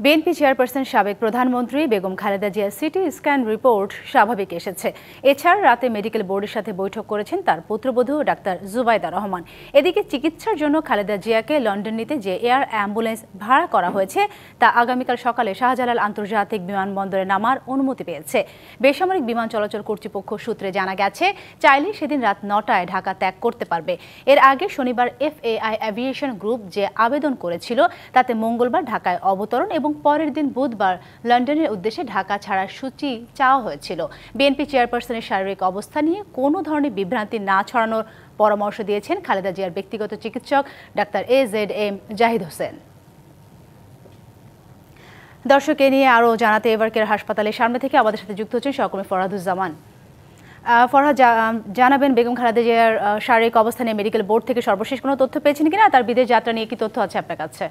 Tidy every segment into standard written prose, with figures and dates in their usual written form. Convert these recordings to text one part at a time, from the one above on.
BNP chairperson সাবেক প্রধানমন্ত্রী বেগম খালেদা জিয়ার সিটি স্ক্যান রিপোর্ট স্বাভাবিক এসেছে। এছাড়া রাতে মেডিকেল বোর্ডের সাথে বৈঠক করেছেন তার পুত্রবধূ ডাক্তার জুবাইদা রহমান। এদিকে চিকিৎসার জন্য খালেদা জিয়াকে লন্ডন নিতে যে এয়ার অ্যাম্বুলেন্স ভাড়া করা হয়েছে তা আগামীকাল সকালে শাহজালাল আন্তর্জাতিক বিমানবন্দরে নামার অনুমতি পেয়েছে। বেসামরিক বিমান চলাচল কর্তৃপক্ষ সূত্রে জানা গেছে, চাইলে সেদিন রাত 9টায় ঢাকা ত্যাগ করতে পারবে। এর আগে শনিবার FAI এভিয়েশন গ্রুপ যে আবেদন করেছিল তাতে মঙ্গলবার ঢাকায় অবতরণ এবং পরের দিন বুধবার লন্ডনের উদ্দেশ্যে ঢাকা ছাড়ার সূচি চাওয়া হয়েছিল। বিএনপি চেয়ারপারসনের শারীরিক অবস্থা নিয়ে কোনো ধরনের বিভ্রান্তি না ছড়ানোর পরামর্শ দিয়েছেন খালেদা জিয়ার ব্যক্তিগত চিকিৎসক ডাক্তার AZM জাহিদ হোসেন। দর্শক, এ নিয়ে আরও জানাতে এভারকেয়ার হাসপাতালের সামনে থেকে আমাদের সাথে যুক্ত হচ্ছেন সহকর্মী ফরহাদুজ্জামান। ফরহাদ, জানাবেন বেগম খালেদা জিয়ার শারীরিক অবস্থা নিয়ে মেডিকেল বোর্ড থেকে সর্বশেষ কোনো তথ্য পেয়েছেন কিনা, তার বিদেশ যাত্রা নিয়ে কি তথ্য আছে আপনার কাছে?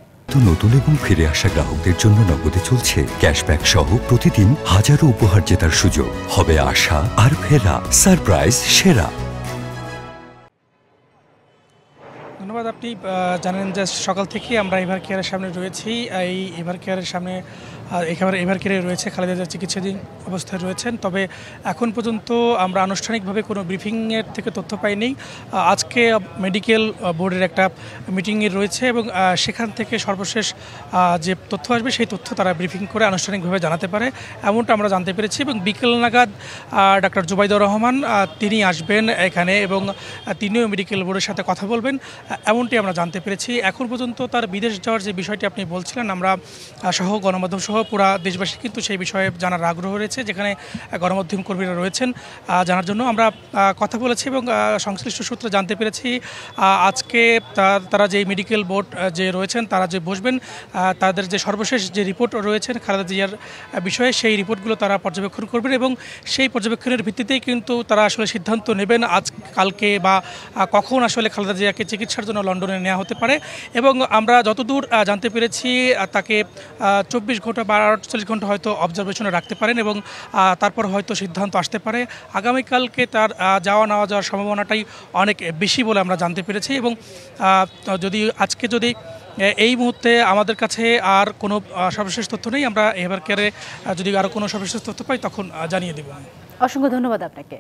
নতুন এবং ফিরে আসা গ্রাহকদের জন্য নগদে চলছে ক্যাশব্যাক সহ প্রতিদিন হাজারো উপহার জেতার সুযোগ। হবে আশা আর ফেরা, সারপ্রাইজ সেরা। ধন্যবাদ। আপনি জানেন যে সকাল থেকে আমরা এভারকেয়ারের সামনে রয়েছি। এই এভারকেয়ারের সামনে এভারকেয়ারে রয়েছে খালেদা জিয়া চিকিৎসাধীন অবস্থায় রয়েছেন। তবে এখন পর্যন্ত আমরা আনুষ্ঠানিকভাবে কোনো ব্রিফিংয়ের থেকে তথ্য পাইনি। আজকে মেডিকেল বোর্ডের একটা মিটিংয়ে রয়েছে এবং সেখান থেকে সর্বশেষ যে তথ্য আসবে সেই তথ্য তারা ব্রিফিং করে আনুষ্ঠানিকভাবে জানাতে পারে, এমনটা আমরা জানতে পেরেছি। এবং বিকেল নাগাদ ডাক্তার জুবাইদা রহমান তিনি আসবেন এখানে এবং তিনিও মেডিকেল বোর্ডের সাথে কথা বলবেন, এমনটি আমরা জানতে পেরেছি। এখন পর্যন্ত তার বিদেশ যাওয়ার যে বিষয়টি আপনি বলছিলেন, আমরা সহ গণমাধ্যম সহ পুরা দেশবাসী কিন্তু সেই বিষয়ে জানার আগ্রহ রয়েছে, যেখানে গণমাধ্যম কর্মীরা রয়েছেন জানার জন্য আমরা কথা বলেছি এবং সংশ্লিষ্ট সূত্রে জানতে পেরেছি আজকে তারা যে মেডিকেল বোর্ড যে রয়েছেন তারা যে বসবেন, তাদের যে সর্বশেষ যে রিপোর্ট রয়েছেন খালেদা জিয়ার বিষয়ে সেই রিপোর্টগুলো তারা পর্যবেক্ষণ করবেন এবং সেই পর্যবেক্ষণের ভিত্তিতেই কিন্তু তারা আসলে সিদ্ধান্ত নেবেন আজ কালকে বা কখন আসলে খালেদা জিয়াকে চিকিৎসার জন্য লন্ডনে নেওয়া হতে পারে। এবং আমরা যতদূর জানতে পেরেছি তাকে 24 ঘন্টা বা 48 ঘন্টা হয়তো অবজারভেশনে রাখতে পারেন এবং তারপর হয়তো সিদ্ধান্ত আসতে পারে। আগামীকালকে তার যাওয়ার সম্ভাবনাটাই অনেক বেশি বলে আমরা জানতে পেরেছি। এবং আজকে যদি এই মুহূর্তে আমাদের কাছে আর কোনো সর্বশেষ তথ্য নেই, আমরা এভারকেয়ারে যদি আরও কোনো সর্বশেষ তথ্য পাই তখন জানিয়ে দেব। অসংখ্য ধন্যবাদ আপনাকে।